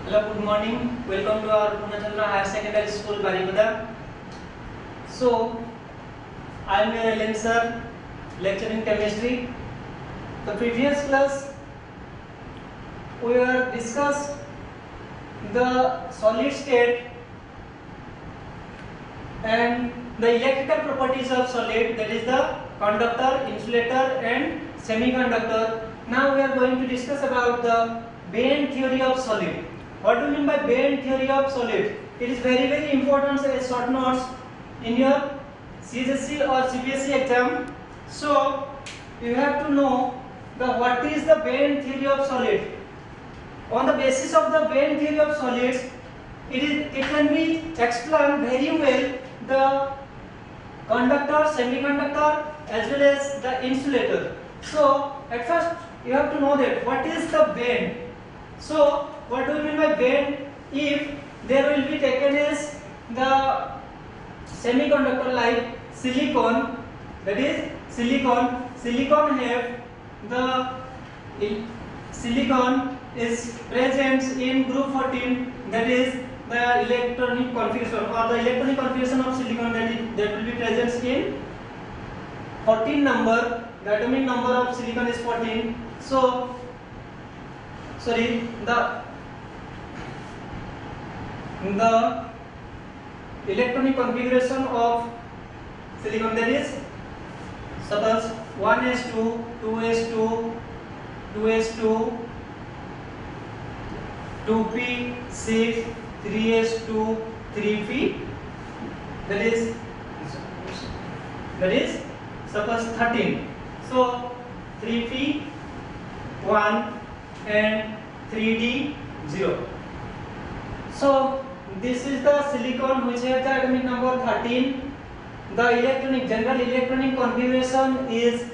Hello, good morning. Welcome to our Purnachandra Higher Secondary School, Baripada. So, I am your Ellen sir, lecturing chemistry. The previous class we have discussed the solid state and the electrical properties of solid, that is the conductor, insulator and semiconductor. Now we are going to discuss about the Bain theory of solid. What do you mean by Bain theory of solid? It is very important as short notes in your CSSC or CBSE exam. So you have to know what is the Bain theory of solid. On the basis of the Bain theory of solids, it can be explained very well the conductor, semiconductor as well as the insulator. So at first you have to know that what is the Bain. So what do you mean by Bain? If there will be taken as the semiconductor like silicon, that is silicon have the silicon is present in group 14, that is the electronic configuration or the electronic configuration of silicon, that will be present in 14 number. The atomic number of silicon is 14. So the electronic configuration of silicon, that is suppose 1s2, 2s2, 2s2, 2p6, 3s2, 3p, that is suppose 13. So 3p 1 and 3d 0. So this is the silicon which has the atomic number 13. The general electronic configuration is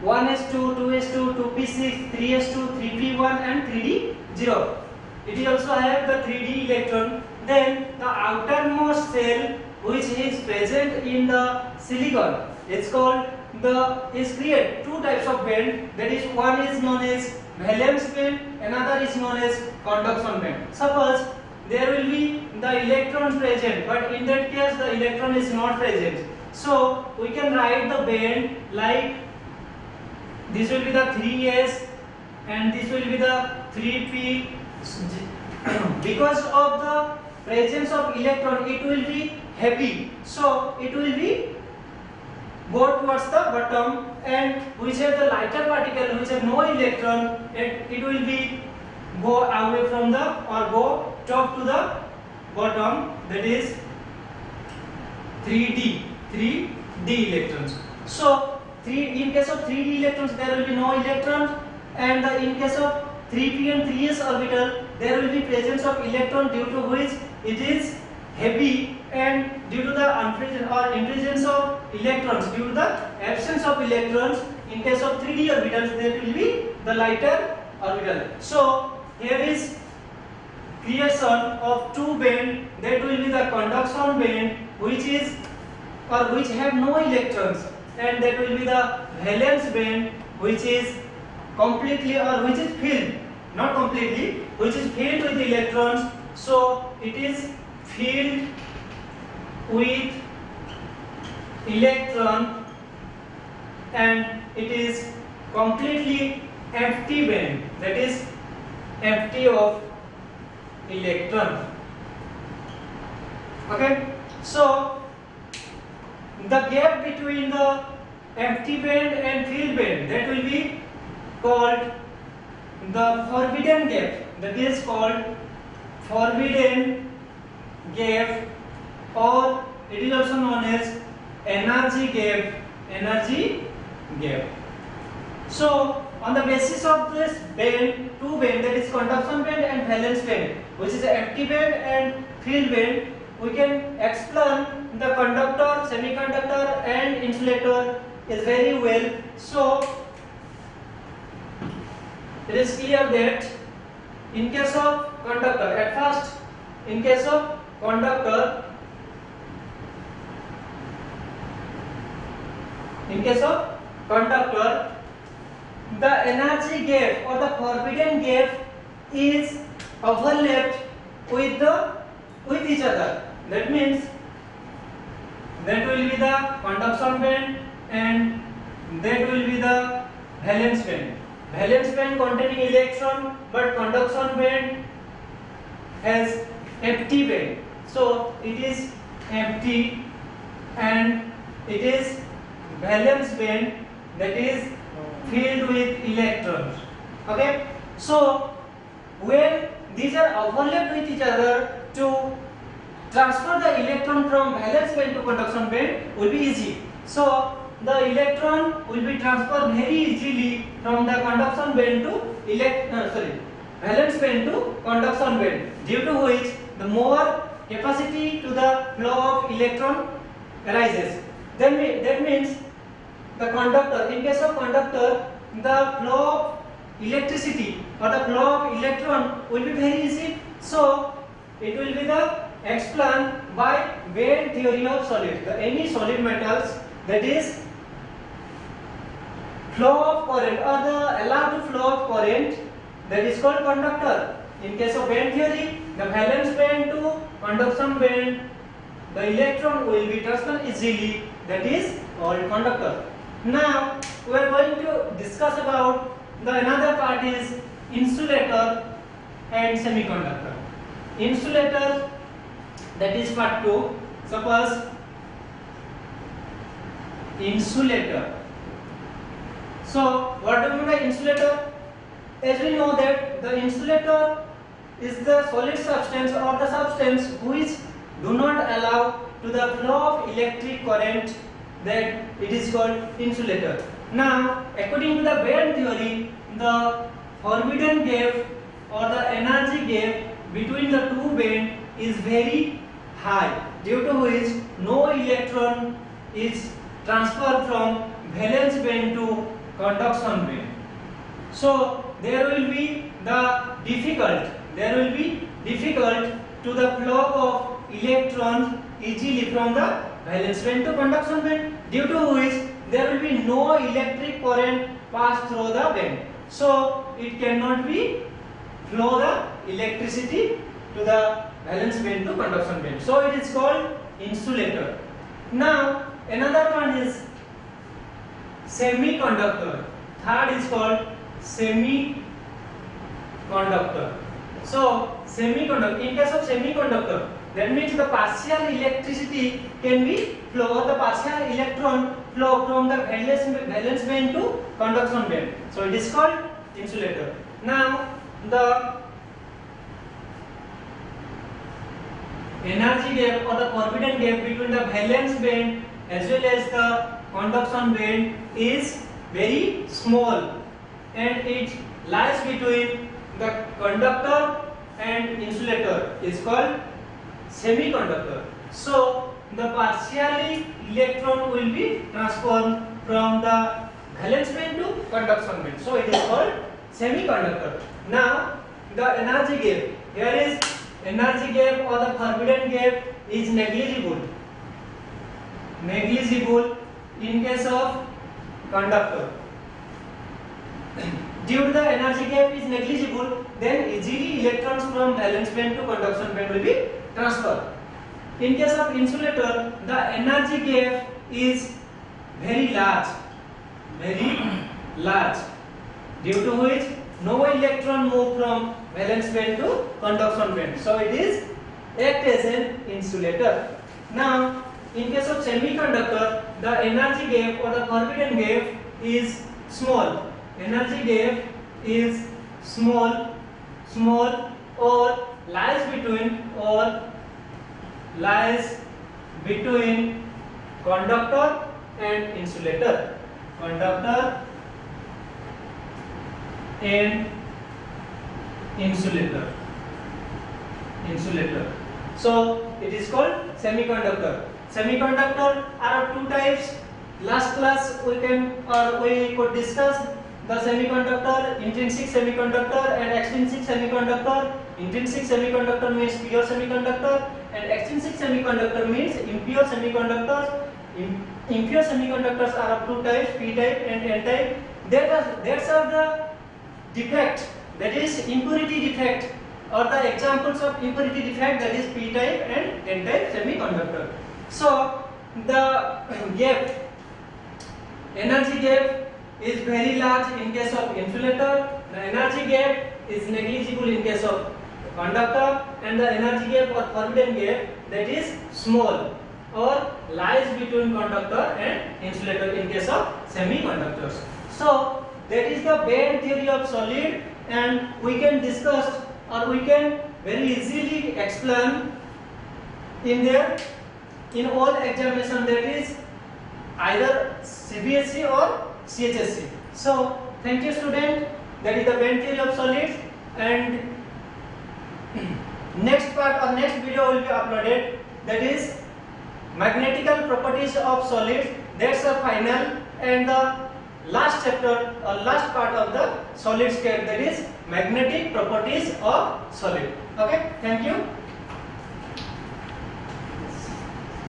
1s2, 2s2, 2p6, 3s2, 3p1 and 3d 0. It also have the 3d electron. Then the outermost shell which is present in the silicon, it's called is create two types of band, that is one is known as valence band, another is known as conduction band. Suppose there will be the electron present, but in that case the electron is not present. So we can write the band like this will be the 3s and this will be the 3p. Because of the presence of electron, it will be heavy, so it will be go towards the bottom, and which have the lighter particle which have no electron, it will be go away from the or go top to the bottom, that is 3d electrons. So in case of 3d electrons there will be no electrons, and in case of 3p and 3s orbital there will be presence of electron, due to which it is heavy, and due to the presence of electrons, due to the absence of electrons, in case of 3d orbitals there will be the lighter orbital. So here is creation of two band, that will be the conduction band which have no electrons, and that will be the valence band which is completely or which is filled, not completely, which is filled with electrons. So it is filled with electron and it is completely empty band, that is empty of electron. Okay, so the gap between the empty band and filled band, that will be called the forbidden gap, that is called forbidden gap, or it is also known as energy gap. So on the basis of this band, two band, that is conduction band and valence band, which is empty band and filled band, we can explain the conductor, semiconductor and insulator is very well. So it is clear that in case of conductor, at first in case of conductor, the energy gap or the forbidden gap is overlapped with each other. That means that will be the conduction band and that will be the valence band. Valence band containing electron, but conduction band has empty band. So it is empty and it is valence band that is filled with electrons. Okay, so when these are overlapped with each other, to transfer the electron from valence band to conduction band will be easy. So the electron will be transferred very easily from the conduction band to valence band to conduction band, due to which the more capacity to the flow of electron arises. Then that means the conductor, in case of conductor, the flow of electricity or the flow of electron will be very easy. So it will be the explained by band theory of solids. Any solid metals, that is flow of current or the allowed to flow of current, that is called conductor. In case of band theory, the valence band to conduction band, the electron will be transferred easily, that is called conductor. Now we are going to discuss about the another part is insulator and semiconductor. Insulator, that is part 2. Suppose insulator. So what do you mean by insulator? As we know that the insulator is the solid substance or the substance which do not allow to the flow of electric current, that it is called insulator. Now according to the band theory, the forbidden gap or the energy gap between the two bands is very high, due to which no electron is transferred from valence band to conduction band. So there will be difficult to the flow of electrons easily from the valence band to conduction band, due to which there will be no electric current pass through the band. So it cannot be flow the electricity to the valence band to conduction band. So it is called insulator. Now another one is semiconductor. Third is called semiconductor. So semiconductor, in case of semiconductor, that means the partial electricity can be flow, or the partial electron flow from the valence band to conduction band. So it is called insulator. Now the energy gap or the forbidden gap between the valence band as well as the conduction band is very small, and it lies between the conductor and insulator, is called semiconductor. So the partially electron will be transformed from the valence band to conduction band. So it is called semiconductor. Now the energy gap, here is energy gap or the forbidden gap is negligible in case of conductor. Due to the energy gap is negligible, then easily electrons from valence band to conduction band will be transferred. In case of insulator, the energy gap is very large, due to which no electron move from valence band to conduction band. So it is act as an insulator. Now in case of semiconductor, the energy gap or the forbidden gap is small. Energy gap is small or lies between conductor and insulator. Conductor and insulator. So it is called semiconductor. Semiconductor are of two types. Last class we could discuss the semiconductor, intrinsic semiconductor and extrinsic semiconductor. Intrinsic semiconductor means pure semiconductor and extrinsic semiconductor means impure semiconductors. Impure semiconductors are of two types, p type and n type. That are the defect, that is impurity defect or the examples of impurity defect, that is p-type and n-type semiconductor. So the gap, energy gap is very large in case of insulator, the energy gap is negligible in case of conductor, and the energy gap or forbidden gap, that is small or lies between conductor and insulator in case of semiconductors. So that is the band theory of solid, and we can discuss or we can very easily explain in all examination, that is either CBSE or CHSE. So thank you student, that is the band theory of solids, and next part or next video will be uploaded, that is magnetical properties of solids. That's the final and the last chapter or last part of the solid state, that is magnetic properties of solid. Okay, thank you.